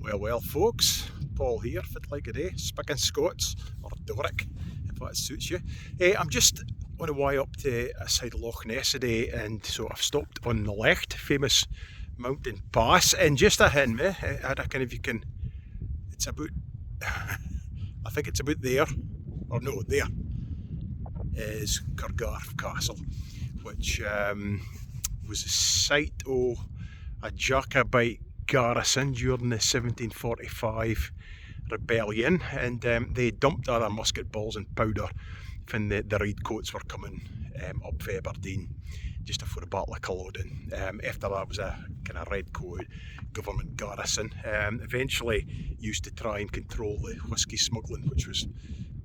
Well, folks, Paul here, fit like a day, Spikkin Scots, or Doric, if that suits you. I'm just on the way up to a side of Loch Ness today, and so I've stopped on the Lecht, famous mountain pass, and just ahead of me, I reckon if you can, it's about, I think it's about there, or no, there, is Cargarth Castle, which was the site of a Jacobite garrison during the 1745 rebellion, and they dumped all their musket balls and powder when the redcoats were coming up for Aberdeen just before the Battle of Culloden. After that was a kind of redcoat government garrison, eventually used to try and control the whisky smuggling, which was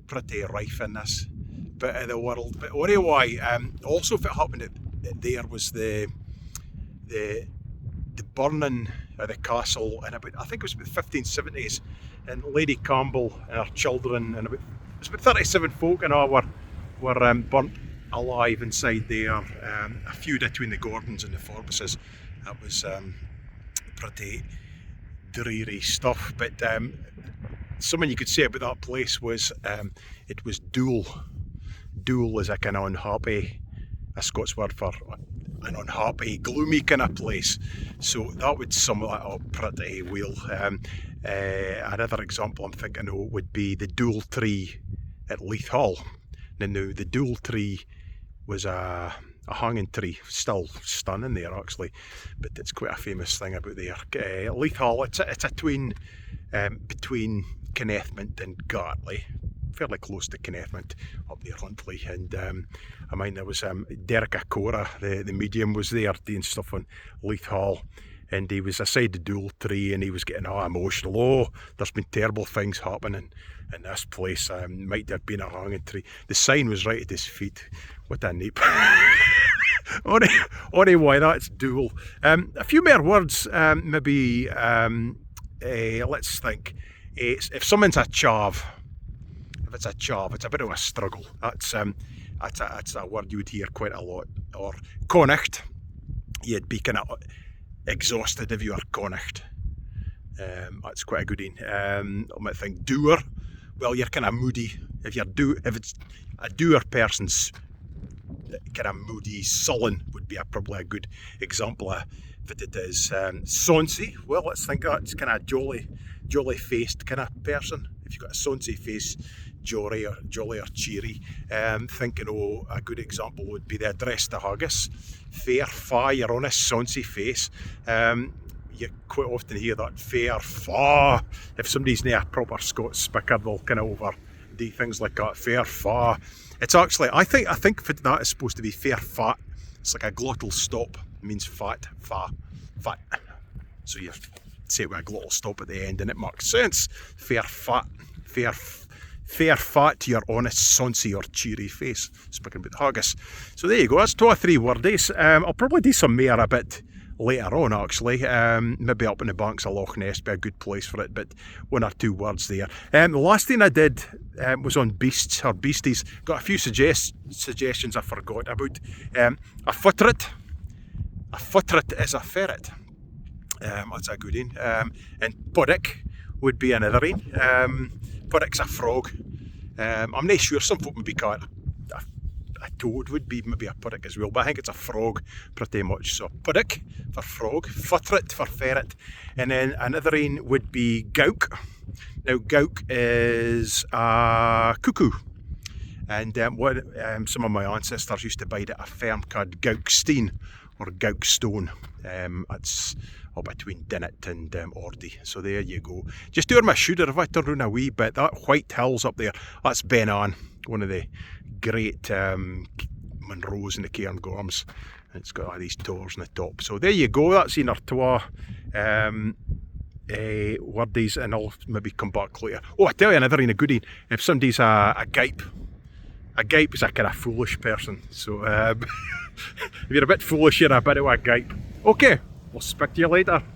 pretty rife in this bit of the world. But anyway, also if it happened there was the burning of the castle in about, I think it was about the 1570s, and Lady Campbell and her children and it was about 37 folk and all were burnt alive inside there. A feud between the Gordons and the Forbeses. That was pretty dreary stuff, but something you could say about that place was it was dual. Dual is a kind of unhappy, a Scots word for an unhappy, gloomy kind of place. So that would sum that up pretty well. Another example I'm thinking of would be the Dule Tree at Leith Hall. Now the Dule Tree was a hanging tree, still standing there actually, but it's quite a famous thing about there. Leith Hall, it's a tween between Kennethmont and Gartley, fairly close to Kennethmont up near Huntly, and I mean there was Doric the medium was there doing stuff on Leith Hall, and he was aside the Dule Tree and he was getting all emotional. Oh, there's been terrible things happening in this place, might have been a hanging tree. The sign was right at his feet. What a neep. Anyway, that's Dule. A few more words, maybe, let's think. If someone's a chav, if it's a chav, it's a bit of a struggle. That's a word you would hear quite a lot. Or connacht, you'd be kind of exhausted if you were connacht. That's quite a good one. I might think doer. Well, you're kind of moody. If it's a doer person's kind of moody, sullen would be probably a good example of if it is. Sonsy, well, let's think that's kind of jolly faced kind of person. If you've got a sonsy face, jolly or cheery. Thinking a good example would be the address to haggis. Fair fa, your honest sonsy face. You quite often hear that fair fa. If somebody's near a proper Scots spicker, they'll kind of overdo things like that. Fair fa. It's actually, I think that is supposed to be fair fat. It's like a glottal stop. It means fat, fa, fat. So you say it with a glottal stop at the end, and it makes sense. Fair fat, fair fat to your honest, sonsy or cheery face. Speaking about haggis. So there you go, that's 2 or 3 wordies. I'll probably do some more a bit later on actually. Maybe up in the banks of Loch Ness, be a good place for it, but 1 or 2 words there. The last thing I did was on beasts or beasties. Got a few suggestions I forgot about. A footeret. A footeret is a ferret. That's a good one. And puddock would be another one. Puddock's a frog. I'm not sure, some folk would be called a toad, would be maybe a puddock as well, but I think it's a frog pretty much. So puddock for frog, footeret for ferret, and then another one would be gauk. Now gauk is a cuckoo, and some of my ancestors used to bide at a farm called Gaukstein or Gaukstone. It's up between Dinnet and Ordie. So there you go. Just doing my shooter, if I turn around a wee bit, that White Hills up there, that's Ben Ann, one of the great Monroes in the Cairngorms. It's got all these towers on the top. So there you go, that's in our 2 wordies, and I'll maybe come back later. Oh, I tell you another in a goodie. If somebody's a gype is a kind of foolish person. So if you're a bit foolish, you're a bit of a gype. Okay, I'll speak to you later.